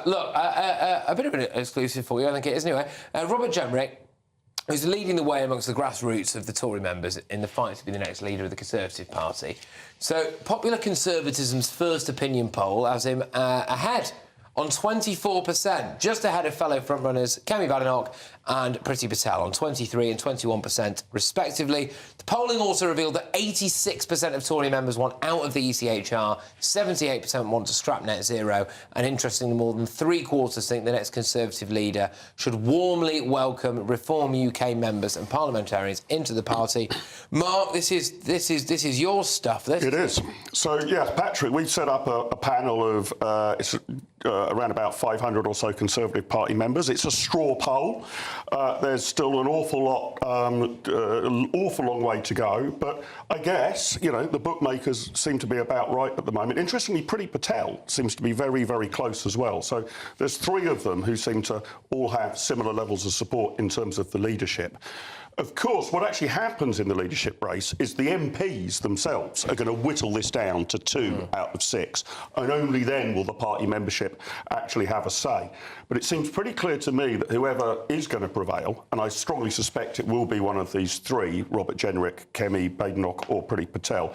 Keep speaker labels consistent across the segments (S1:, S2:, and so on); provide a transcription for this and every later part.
S1: look, a bit of an exclusive for you, I think it is anyway. Robert Jenrick, who's leading the way amongst the grassroots of the Tory members in the fight to be the next leader of the Conservative Party. So, Popular Conservatism's first opinion poll has him ahead on 24%, just ahead of fellow frontrunners Kemi Badenoch and Priti Patel on 23% and 21% respectively. The polling also revealed that 86% of Tory members want out of the ECHR, 78% want to scrap net zero, and interestingly, more than three-quarters think the next Conservative leader should warmly welcome Reform UK members and parliamentarians into the party. Mark, this is your stuff.
S2: It is. So, yeah, Patrick, we've set up a panel of around about 500 or so Conservative Party members. It's a straw poll. There's still an awful long way to go. But I guess, you know, the bookmakers seem to be about right at the moment. Interestingly, Priti Patel seems to be very, very close as well. So there's three of them who seem to all have similar levels of support in terms of the leadership. Of course, what actually happens in the leadership race is the MPs themselves are going to whittle this down to 2 out of 6, and only then will the party membership actually have a say. But it seems pretty clear to me that whoever is going to prevail, and I strongly suspect it will be one of these three, Robert Jenrick, Kemi Badenoch or Priti Patel,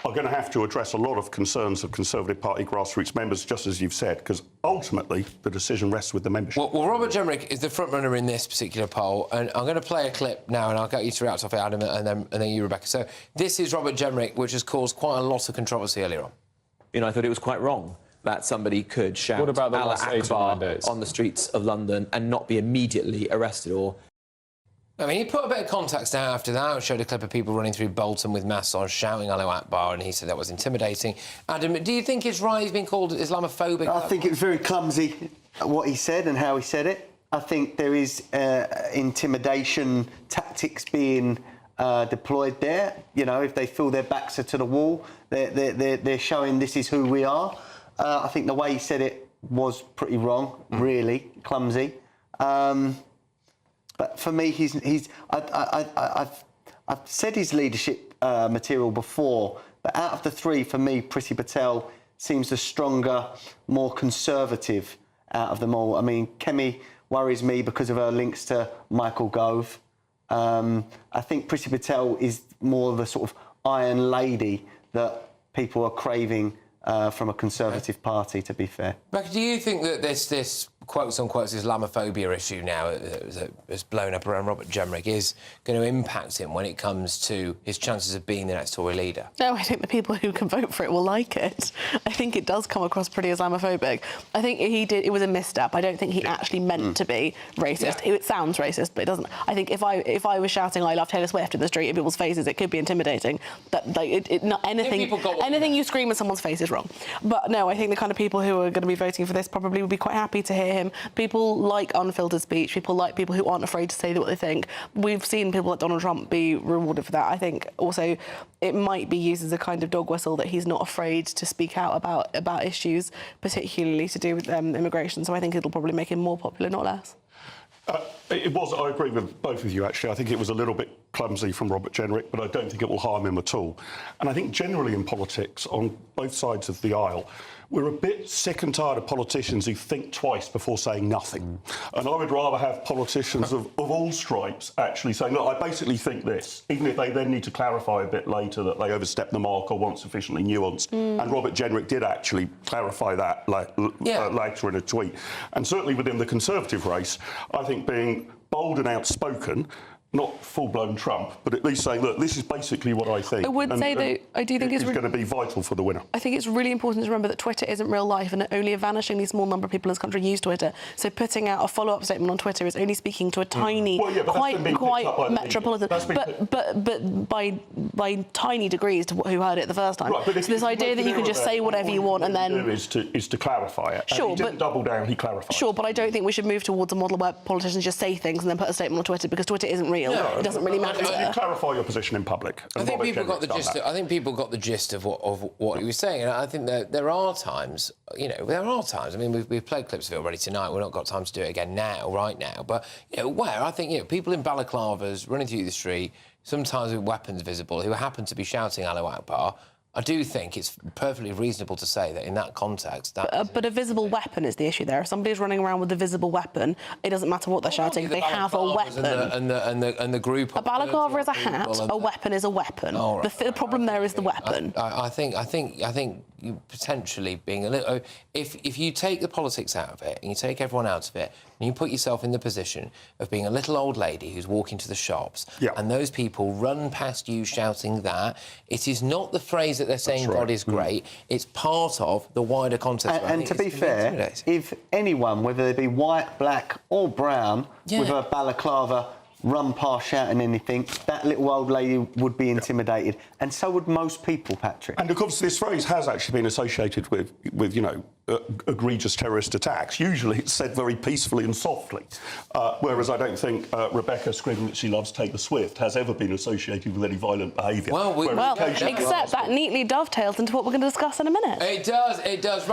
S2: are going to have to address a lot of concerns of Conservative Party grassroots members, just as you've said, because ultimately the decision rests with the membership.
S1: Well, Robert Jenrick is the frontrunner in this particular poll, and I'm going to play a clip now, and I'll get you to react off it, Adam, and then you, Rebecca. So this is Robert Jenrick, which has caused quite a lot of controversy earlier on.
S3: You know, I thought it was quite wrong that somebody could shout
S4: what about the
S3: Allah
S4: last 8 or 9 days
S3: on the streets of London and not be immediately arrested or...
S1: I mean, he put a bit of context out after that, showed a clip of people running through Bolton with masks on, shouting Allahu Akbar, and he said that was intimidating. Adam, do you think it's right he's been called Islamophobic?
S5: I think it was very clumsy, what he said and how he said it. I think there is intimidation tactics being deployed there. You know, if they feel their backs are to the wall, they're showing this is who we are. I think the way he said it was pretty wrong, really clumsy. But for me, I've said his leadership material before, but out of the three, for me, Priti Patel seems the stronger, more conservative out of them all. I mean, Kemi worries me because of her links to Michael Gove. I think Priti Patel is more of a sort of iron lady that people are craving from a Conservative Party, to be fair.
S1: Rebecca, do you think that this quotes-unquote Islamophobia issue now that's blown up around Robert Jenrick is going to impact him when it comes to his chances of being the next Tory leader?
S6: No, I think the people who can vote for it will like it. I think it does come across pretty Islamophobic. I think it was a misstep. I don't think he actually meant to be racist. Yeah. It sounds racist, but it doesn't. I think if I was shouting I love Taylor Swift in the street in people's faces, it could be intimidating. That like not anything you scream in someone's face is wrong. But no, I think the kind of people who are going to be voting for this probably would be quite happy to hear him. People like unfiltered speech. People like people who aren't afraid to say what they think. We've seen people like Donald Trump be rewarded for that. I think also it might be used as a kind of dog whistle that he's not afraid to speak out about issues, particularly to do with immigration. So I think it'll probably make him more popular, not less.
S2: I agree with both of you, actually. I think it was a little bit clumsy from Robert Jenrick, but I don't think it will harm him at all. And I think generally in politics, on both sides of the aisle, we're a bit sick and tired of politicians who think twice before saying nothing. And I would rather have politicians of all stripes actually saying, look, I basically think this, even if they then need to clarify a bit later that they overstepped the mark or weren't sufficiently nuanced. And Robert Jenrick did actually clarify that later in a tweet. And certainly within the Conservative race, I think being bold and outspoken, not full-blown Trump, but at least saying, look, this is basically what I think.
S6: I would say, though, I do think it's
S2: going to be vital for the winner.
S6: I think it's really important to remember that Twitter isn't real life and that only a vanishingly small number of people in this country use Twitter. So putting out a follow-up statement on Twitter is only speaking to a tiny, quite metropolitan... But by tiny degrees to who heard it the first time. Right, so this idea that you can just say whatever you want and then...
S2: is to clarify it.
S6: Sure,
S2: and he didn't double down, he clarified.
S6: Sure, but I don't think we should move towards a model where politicians just say things and then put a statement on Twitter, because Twitter isn't real. No, it doesn't really matter.
S2: You clarify your position in public.
S1: I think people got the gist. I think people got the gist of what he was saying, and I think that there are times, you know, there are times. I mean, we've played clips of it already tonight. We've not got time to do it again right now. But you know, where I think people in balaclavas running through the street, sometimes with weapons visible, who happen to be shouting Allahu Akbar, I do think it's perfectly reasonable to say that in that context... That
S6: but a visible weapon is the issue there. If somebody's running around with a visible weapon, it doesn't matter what they're shouting, they have a weapon.
S1: And the group...
S6: A balaclava is a hat, a weapon is a weapon.
S1: Oh, right.
S6: The problem there is the weapon.
S1: I think you potentially being a little... If you take the politics out of it and you take everyone out of it and you put yourself in the position of being a little old lady who's walking to the shops and those people run past you shouting that, it is not the phrase that they're saying God is great, it's part of the wider context.
S5: And to be fair, if anyone, whether they be white, black or brown, with a balaclava, run past shouting anything, that little old lady would be intimidated. And so would most people, Patrick.
S2: And of course, this phrase has actually been associated with you know, egregious terrorist attacks. Usually it's said very peacefully and softly, whereas I don't think Rebecca screaming that she loves Taylor Swift has ever been associated with any violent behaviour.
S6: Well, except that neatly dovetails into what we're going to discuss in a minute.
S1: It does.